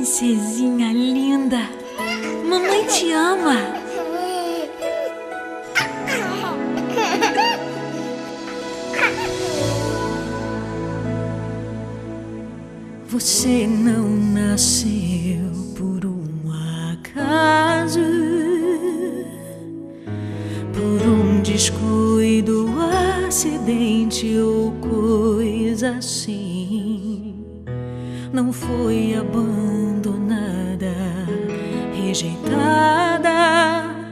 princesinha linda, mamãe te ama. Você não nasceu por um acaso, por um descuido, acidente ou coisa assim. Não foi abandonada, rejeitada,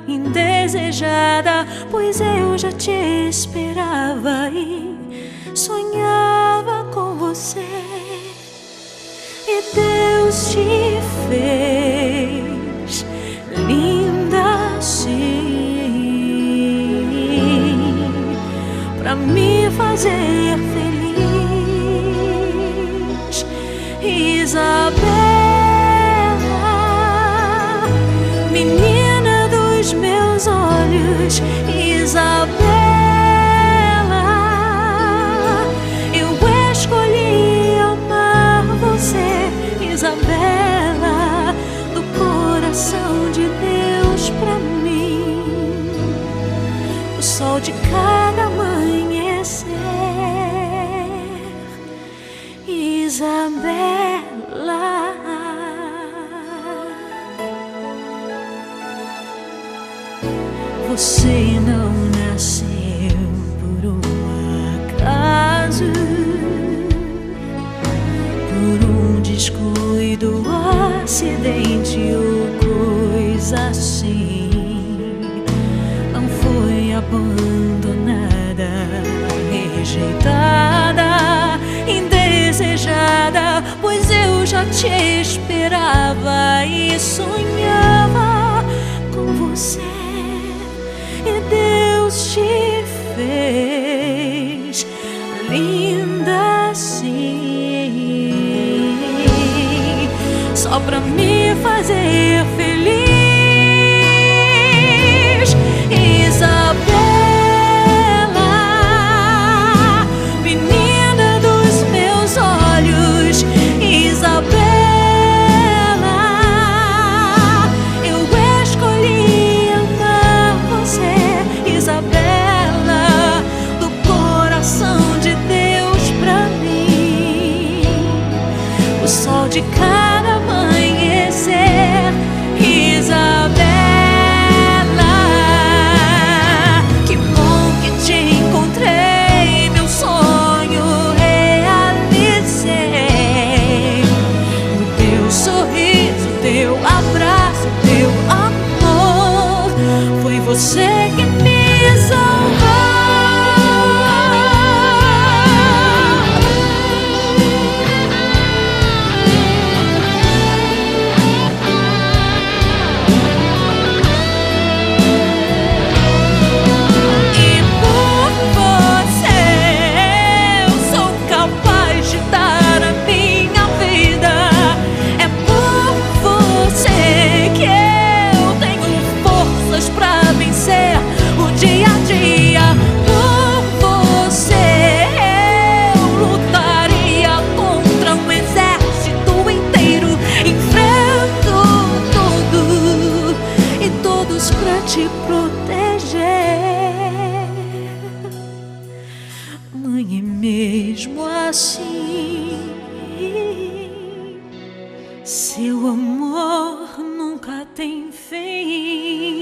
indesejada, pois eu já te esperava e sonhava com você. E Deus te fez linda assim, pra me fazer feliz. Isabela, menina dos meus olhos, Isabela, eu escolhi amar você, Isabela, do coração de Deus pra mim, o sol de cada amanhecer. Isabela, você não nasceu por um acaso, por um descuido, acidente ou coisa assim. Não foi abandonada, rejeitada, indesejada, pois eu já te esperava e sonhava com você. E Deus te fez linda assim, só pra me fazer feliz. Isabela, menina dos meus olhos, Isabela, eu escolhi amar você, Isabela, do coração de Deus pra mim, o sol de cada amanhecer. Isabela, que bom que te encontrei, meu sonho realizei. O teu sorriso, o teu abraço, o teu amor, foi você que me salvou. Pra te proteger, mãe, e mesmo assim, seu amor nunca tem fim.